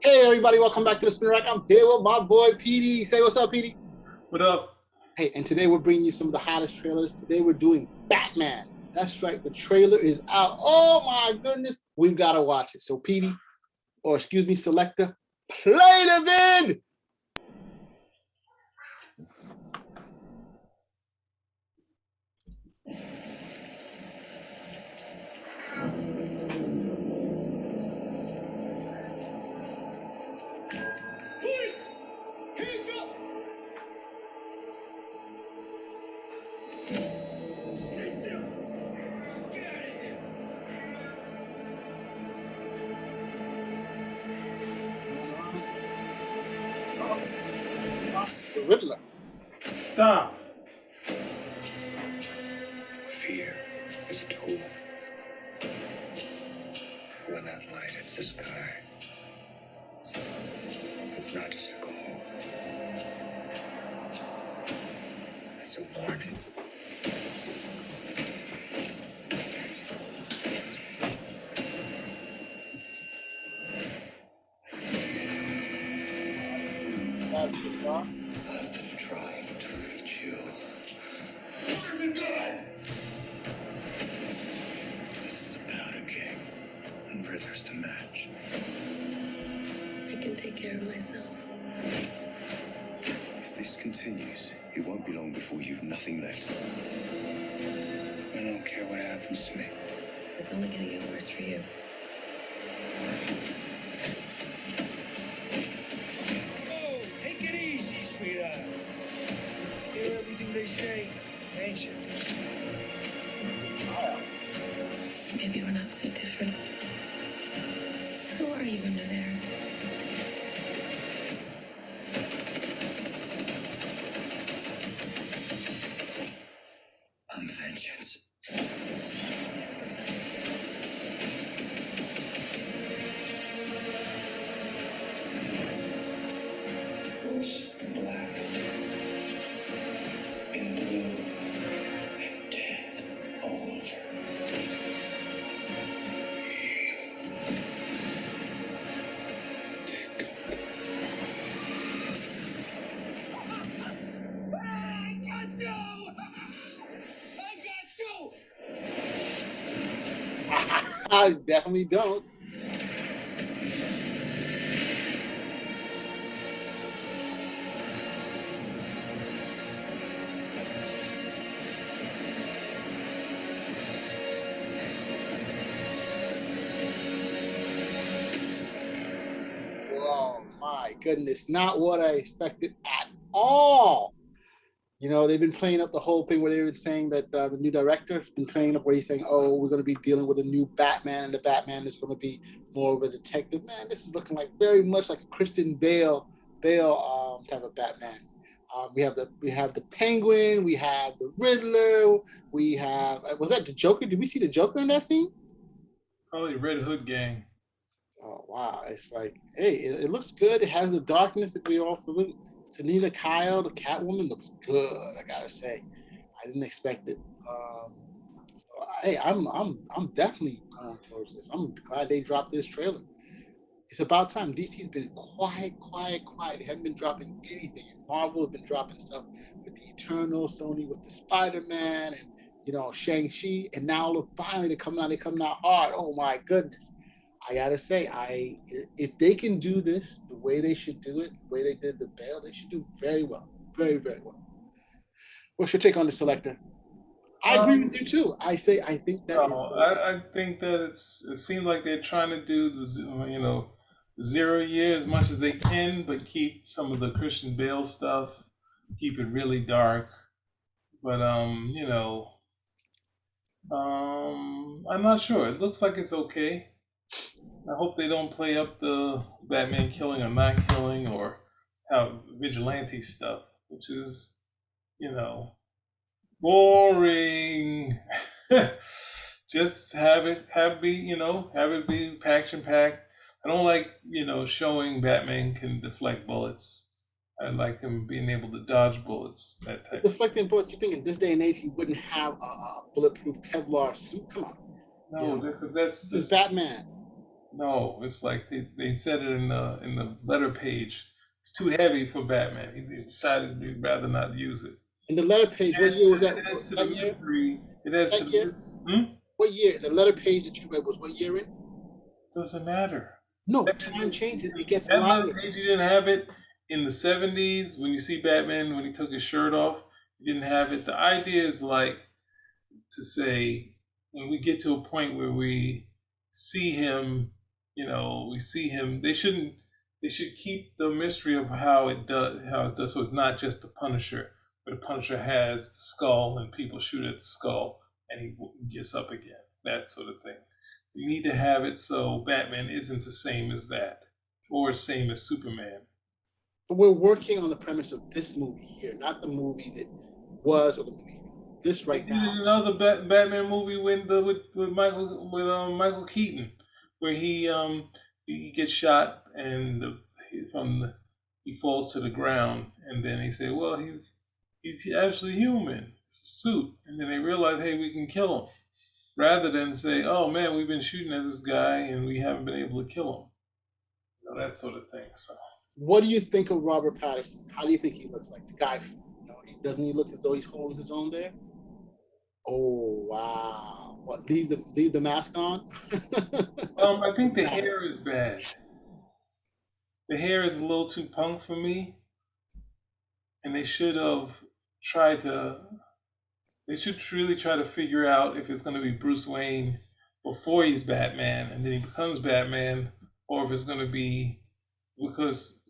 Hey everybody, welcome back to the Spin Rack. I'm here with my boy PD. Say what's up, PD. What up? Hey, and today we're bringing you some of the hottest trailers. Today we're doing Batman. That's right, the trailer is out. Oh my goodness, we've got to watch it. So PD, or excuse me, Selector, play the vid. Police! Hands up! Stay still! Get out of here! The Riddler. Stop. Fear is a tool. When that light hits the sky, it's not just a call. It's a warning. That's the thought. I've been trying to reach you. Fire the gun! This is a powder keg and prisoners to match. I can take care of myself. If this continues, it won't be long before you've nothing left. I don't care what happens to me. It's only gonna get worse for you. Oh, take it easy, sweetheart. Hear everything they say, ain't you? Maybe we're not so different. Who are you under there? I'm vengeance. It's black and blue and dead all over. Take cover. I got you! I got you! I definitely don't. Whoa, my goodness, not what I expected at all. You know, they've been playing up the whole thing where they were saying that the new director's been playing up where he's saying, "Oh, we're going to be dealing with a new Batman, and the Batman is going to be more of a detective." Man, this is looking like very much like a Christian Bale type of Batman. We have the Penguin, we have the Riddler, we have was that the Joker? Did we see the Joker in that scene? Probably Red Hood Gang. Oh wow, it's like, hey, it looks good. It has the darkness that we all familiar. Selena Kyle, the Catwoman, looks good. I gotta say, I didn't expect it. Hey, I'm definitely going towards this. I'm glad they dropped this trailer. It's about time. DC's been quiet, quiet, quiet. They haven't been dropping anything. Marvel have been dropping stuff with the Eternal, Sony with the Spider-Man, and Shang-Chi, and now look, finally they're coming out. They're coming out hard. Oh my goodness! I gotta say, I if they can do this the way they should do it, the way they did the Bale, they should do very well, very very well. What's your take on the Selector? I agree with Um, you too. I think that is no, I think that it seems like they're trying to do the 0 year as much as they can, but keep some of the Christian Bale stuff, keep it really dark. But I'm not sure. It looks like it's okay. I hope they don't play up the Batman killing or not killing or how vigilante stuff, which is, you know, boring. Just have it be action packed. I don't like, showing Batman can deflect bullets. I like him being able to dodge bullets, that type. deflecting bullets. You think in this day and age he wouldn't have a bulletproof Kevlar suit? Come on, you No, know because that's this is just Batman. No, it's like they said it in the letter page. It's too heavy for Batman. He decided he'd rather not use it. In the letter page, what year was that? It adds to the That year? mystery. It adds to That the year? mystery. What year? The letter page that you read was what year in? Doesn't matter. No, That, but time changes. It gets that letter lighter. page, you didn't have it in the 70s when you see Batman when he took his shirt off. You didn't have it. The idea is like to say when we get to a point where we see him, we see him. They shouldn't. They should keep the mystery of how it does. So it's not just the Punisher, but the Punisher has the skull and people shoot at the skull and he gets up again. That sort of thing. You need to have it so Batman isn't the same as that, or same as Superman. But we're working on the premise of this movie here, not the movie that was or the movie this They right did now. another Batman movie with Michael Keaton, where he gets shot and he falls to the ground, and then he said, "Well, he's actually human. It's a suit," and then they realize, "Hey, we can kill him," rather than say, "Oh man, we've been shooting at this guy and we haven't been able to kill him." That sort of thing. So What do you think of Robert Pattinson? How do you think he looks like the guy? Doesn't he look as though he's holding his own there? Oh wow! What? Leave the mask on? I think the hair is bad. The hair is a little too punk for me, and tried to. They should really try to figure out if it's going to be Bruce Wayne before he's Batman, and then he becomes Batman, or if it's going to be because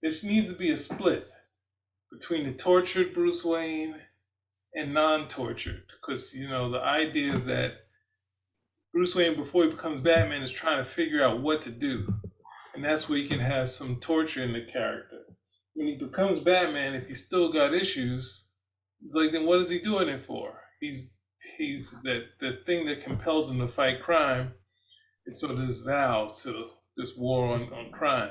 this needs to be a split between the tortured Bruce Wayne and non-tortured, because the idea is that Bruce Wayne before he becomes Batman is trying to figure out what to do, and that's where you can have some torture in the character. When he becomes Batman, if he's still got issues, like then what is he doing it for? He's that the thing that compels him to fight crime is sort of this vow to this war on crime.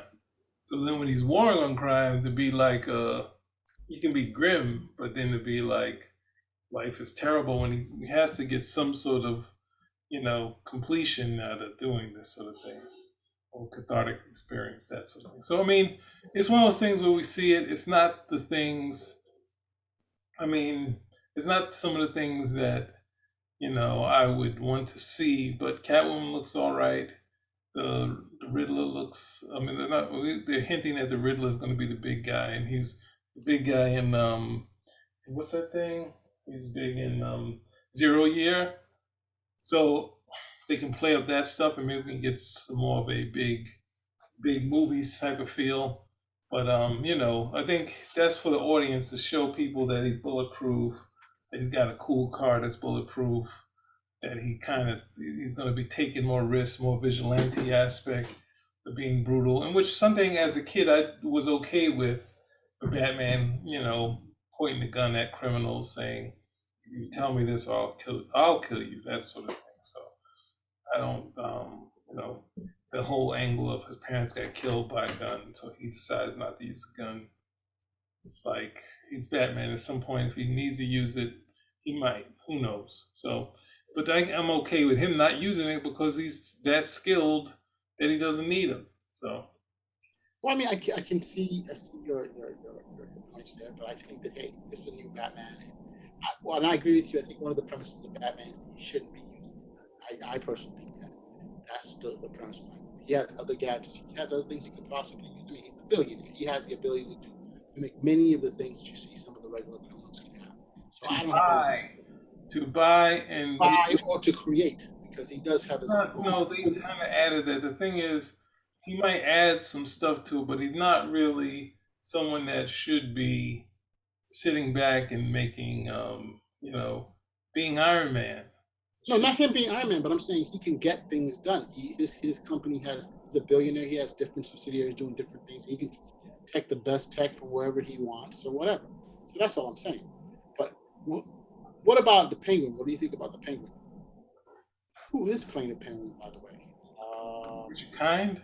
So then when he's warring on crime, to be like he can be grim, but then to be like life is terrible when he has to get some sort of completion out of doing this sort of thing, or cathartic experience, that sort of thing. So I mean, it's one of those things where we see it. It's not the things. I mean, it's not some of the things that I would want to see. But Catwoman looks all right. The Riddler looks. I mean, they're not. They're hinting that the Riddler is going to be the big guy, and he's the big guy in what's that thing? He's big in Zero Year. So they can play up that stuff, and maybe we can get some more of a big movies type of feel. But I think that's for the audience to show people that he's bulletproof, that he's got a cool car that's bulletproof, that he's going to be taking more risks, more vigilante aspect of being brutal, and which something as a kid I was okay with. Batman, pointing the gun at criminals, saying, "You tell me this, or I'll kill you." That sort of thing. So I don't, the whole angle of his parents got killed by a gun, so he decides not to use a gun. It's like he's Batman. At some point, if he needs to use it, he might. Who knows? So, but I'm okay with him not using it because he's that skilled that he doesn't need him. So, Well, I mean, I can see your points there, but I think that hey, this is a new Batman. And I agree with you. I think one of the premises of Batman is that he shouldn't be using it. I personally think that that's the premise behind it. He has other gadgets. He has other things he could possibly use. I mean, he's a billionaire. He has the ability to make many of the things that you see some of the regular criminals can have. So to I don't have buy, to buy and buy or to create because he does have his own. no, they kind of added that. The thing is, he might add some stuff to it, but he's not really someone that should be sitting back and making, being Iron Man. No, not him being Iron Man, but I'm saying he can get things done. His company he's a billionaire. He has different subsidiaries doing different things. He can take the best tech from wherever he wants or whatever. So that's all I'm saying. But what about the Penguin? What do you think about the Penguin? Who is playing the Penguin, by the way? Which kind?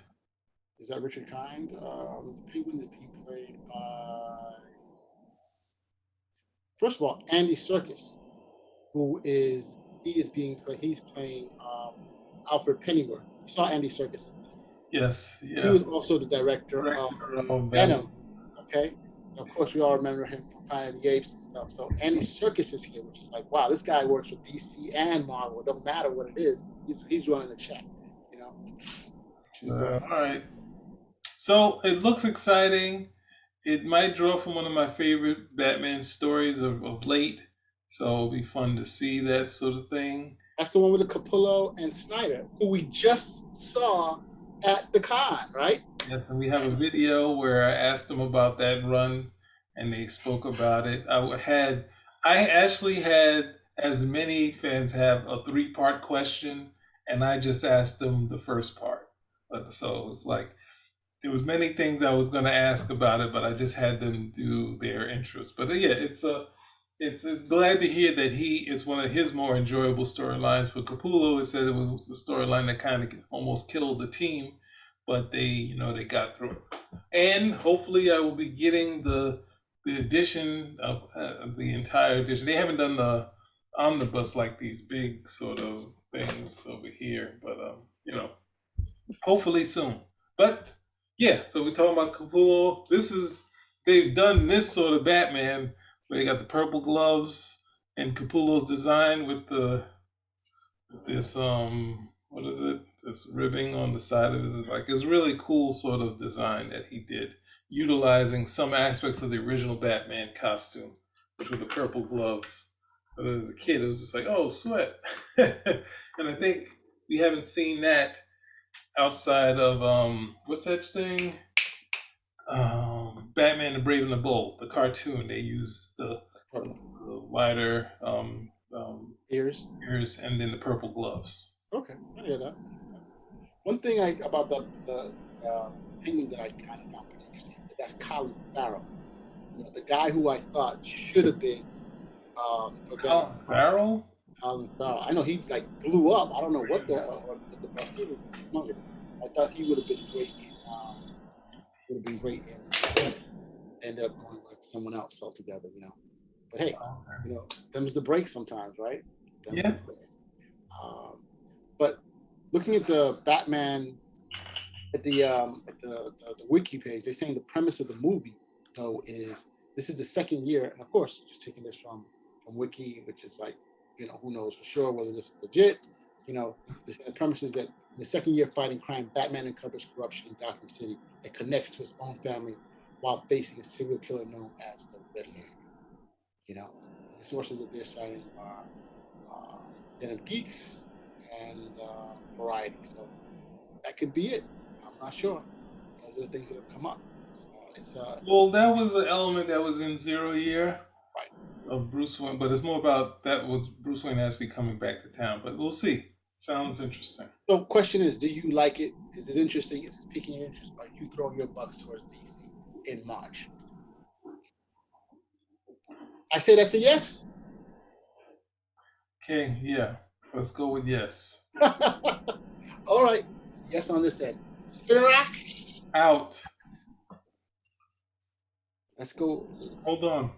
Is that Richard Kind? The Penguin is being played by, first of all, Andy Serkis, who is he is being played. He's playing Alfred Pennyworth. You saw Andy Serkis. Yes, He yeah. was also the director of Director of Venom. Venom. Okay, and of course we all remember him from Planet of the Apes and stuff. So Andy Serkis is here, which is like, wow, this guy works with DC and Marvel. It don't matter what it is, he's running the check. You know, which is All right. So it looks exciting. It might draw from one of my favorite Batman stories of late. So it'll be fun to see that sort of thing. that's the one with the Capullo and Snyder, who we just saw at the con, right? Yes, and we have a video where I asked them about that run, and they spoke about it. I actually had, as many fans have, a three-part question, and I just asked them the first part. So it's like there was many things I was going to ask about it, but I just had them do their intros. But yeah, it's glad to hear that it's one of his more enjoyable storylines. For Capullo, it said it was the storyline that kind of almost killed the team, but they got through it. And hopefully, I will be getting the edition of the entire edition. They haven't done the omnibus like these big sort of things over here, but hopefully soon. But yeah, so we're talking about Capullo. They've done this sort of Batman where they got the purple gloves and Capullo's design with this what is it? This ribbing on the side of it. Like it's really cool sort of design that he did, utilizing some aspects of the original Batman costume, which were the purple gloves. But as a kid, it was just like, oh, sweat. And I think we haven't seen that outside of what's that thing? Batman the Brave and the Bold, the cartoon. They use the wider Ears. and then the purple gloves. Okay, I hear that. One thing about the painting that I kind of found interesting is that's Colin Farrell, the guy who I thought should have been Colin Farrell. Colin Farrell. I know he like blew up. I don't know what the he was smoking. I thought he would have been great. Ended up going with someone else altogether. But hey, them's the break sometimes, right? Yeah. But looking at the Batman at the wiki page, they're saying the premise of the movie though is this is the second year, and of course, just taking this from wiki, which is like who knows for sure whether this is legit. The premise is that in the second year fighting crime, Batman uncovers corruption in Gotham City that connects to his own family while facing a serial killer known as the Riddler. The sources that they're citing are Den of Geeks and Variety. So that could be it. I'm not sure. Those are the things that have come up. So well, that was an element that was in Zero Year. Right. Of Bruce Wayne, but it's more about that with Bruce Wayne actually coming back to town. But we'll see. Sounds interesting. So, question is, do you like it? Is it interesting? Is it piquing your interest? Or are you throwing your bucks towards DC in March? I say that's a yes. Okay, yeah. Let's go with yes. All right. Yes on this end. Spin rack. Out. Let's go. Hold on.